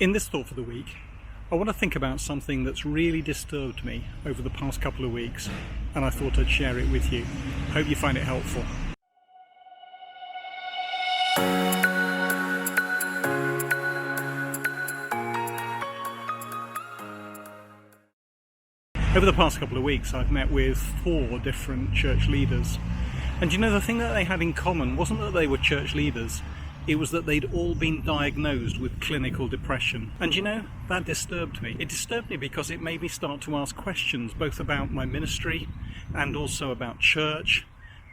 In this thought for the week, I want to think about something that's really disturbed me over the past couple of weeks, and I thought I'd share it with you. Hope you find it helpful. Over the past couple of weeks, I've met with 4 different church leaders. And you know, the thing that they had in common wasn't that they were church leaders, it was that they'd all been diagnosed with clinical depression. And you know, that disturbed me. It disturbed me because it made me start to ask questions, both about my ministry and also about church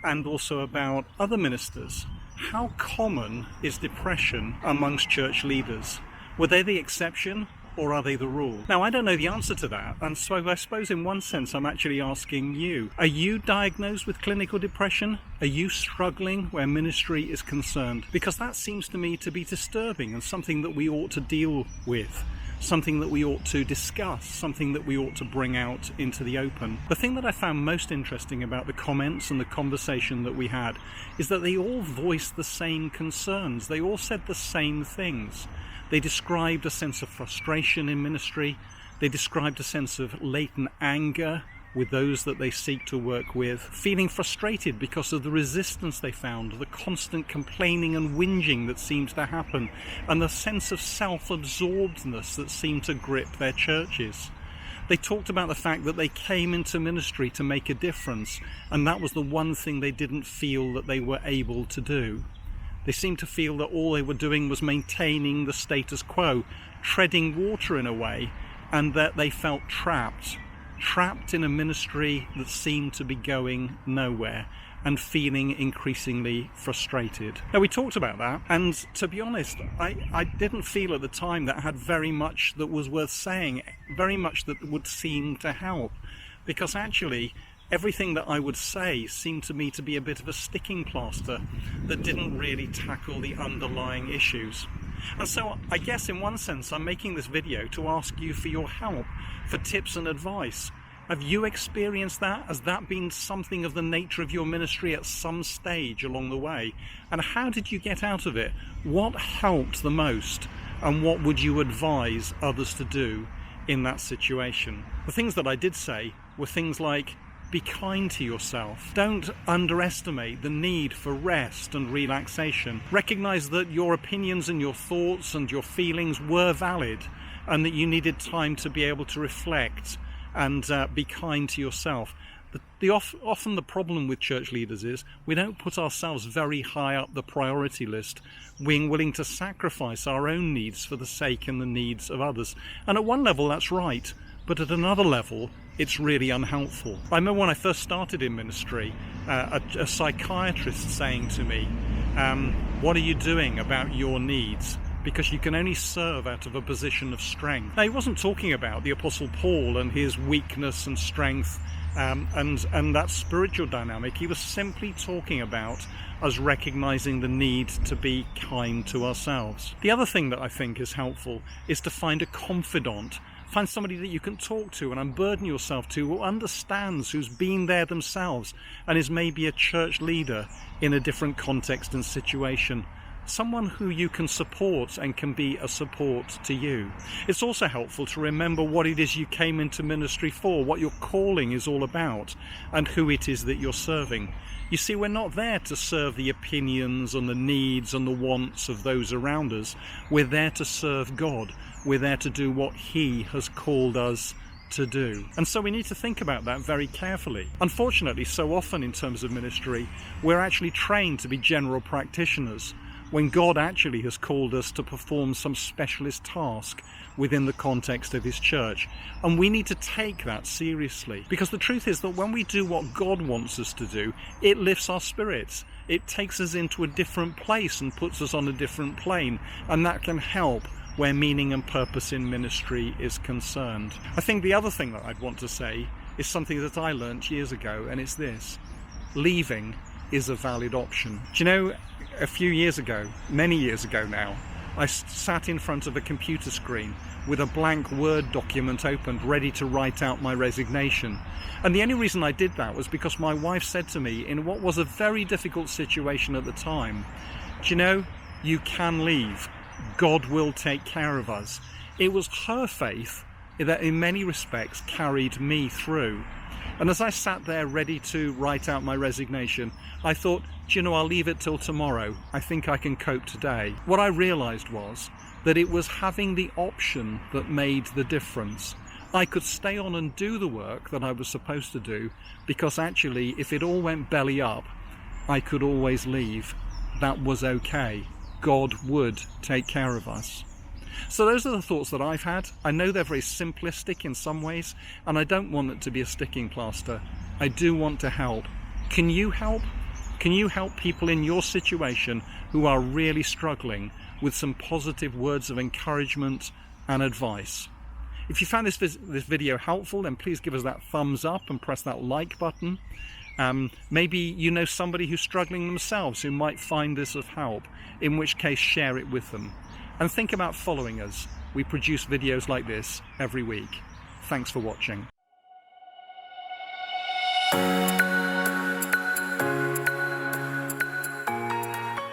and also about other ministers. How common is depression amongst church leaders? Were they the exception? Or are they the rule? Now, I don't know the answer to that, and so I suppose in one sense I'm actually asking you. Are you diagnosed with clinical depression? Are you struggling where ministry is concerned? Because that seems to me to be disturbing and something that we ought to deal with, something that we ought to discuss, something that we ought to bring out into the open. The thing that I found most interesting about the comments and the conversation that we had is that they all voiced the same concerns. They all said the same things. They described a sense of frustration in ministry. They described a sense of latent anger with those that they seek to work with, feeling frustrated because of the resistance they found, the constant complaining and whinging that seems to happen, and the sense of self-absorbedness that seemed to grip their churches. They talked about the fact that they came into ministry to make a difference, and that was the one thing they didn't feel that they were able to do. They seemed to feel that all they were doing was maintaining the status quo, treading water in a way, and that they felt trapped in a ministry that seemed to be going nowhere and feeling increasingly frustrated. Now, we talked about that, and to be honest, I didn't feel at the time that I had very much that was worth saying, very much that would seem to help, because actually everything that I would say seemed to me to be a bit of a sticking plaster that didn't really tackle the underlying issues. And so I guess in one sense I'm making this video to ask you for your help, for tips and advice. Have you experienced that? Has that been something of the nature of your ministry at some stage along the way? And how did you get out of it? What helped the most? And what would you advise others to do in that situation? The things that I did say were things like, be kind to yourself. Don't underestimate the need for rest and relaxation. Recognize that your opinions and your thoughts and your feelings were valid and that you needed time to be able to reflect and be kind to yourself. Often the problem with church leaders is we don't put ourselves very high up the priority list, being willing to sacrifice our own needs for the sake and the needs of others. And at one level that's right, but at another level it's really unhelpful. I remember when I first started in ministry, a psychiatrist saying to me, what are you doing about your needs? Because you can only serve out of a position of strength. Now, he wasn't talking about the Apostle Paul and his weakness and strength and that spiritual dynamic. He was simply talking about us recognizing the need to be kind to ourselves. The other thing that I think is helpful is to find a confidant. Find somebody that you can talk to and unburden yourself to, who understands, who's been there themselves and is maybe a church leader in a different context and situation. Someone who you can support and can be a support to you. It's also helpful to remember what it is you came into ministry for, what your calling is all about, and who it is that you're serving. You see, we're not there to serve the opinions and the needs and the wants of those around us. We're there to serve God. We're there to do what He has called us to do. And so we need to think about that very carefully. Unfortunately, so often in terms of ministry, we're actually trained to be general practitioners, when God actually has called us to perform some specialist task within the context of His church. And we need to take that seriously, because the truth is that when we do what God wants us to do, it lifts our spirits. It takes us into a different place and puts us on a different plane, and that can help where meaning and purpose in ministry is concerned. I think the other thing that I'd want to say is something that I learned years ago, and it's this: leaving is a valid option. Do you know, a few years ago, many years ago now, I sat in front of a computer screen with a blank Word document opened, ready to write out my resignation. And the only reason I did that was because my wife said to me, in what was a very difficult situation at the time, do you know, you can leave. God will take care of us. It was her faith that in many respects carried me through. And as I sat there ready to write out my resignation, I thought, do you know, I'll leave it till tomorrow. I think I can cope today. What I realised was that it was having the option that made the difference. I could stay on and do the work that I was supposed to do, because actually, if it all went belly up, I could always leave. That was okay. God would take care of us. So those are the thoughts that I've had. I know they're very simplistic in some ways, and I don't want it to be a sticking plaster. I do want to help. Can you help? Can you help people in your situation who are really struggling with some positive words of encouragement and advice? If you found this video helpful, then please give us that thumbs up and press that like button. Maybe you know somebody who's struggling themselves who might find this of help, in which case share it with them. And think about following us. We produce videos like this every week. Thanks for watching.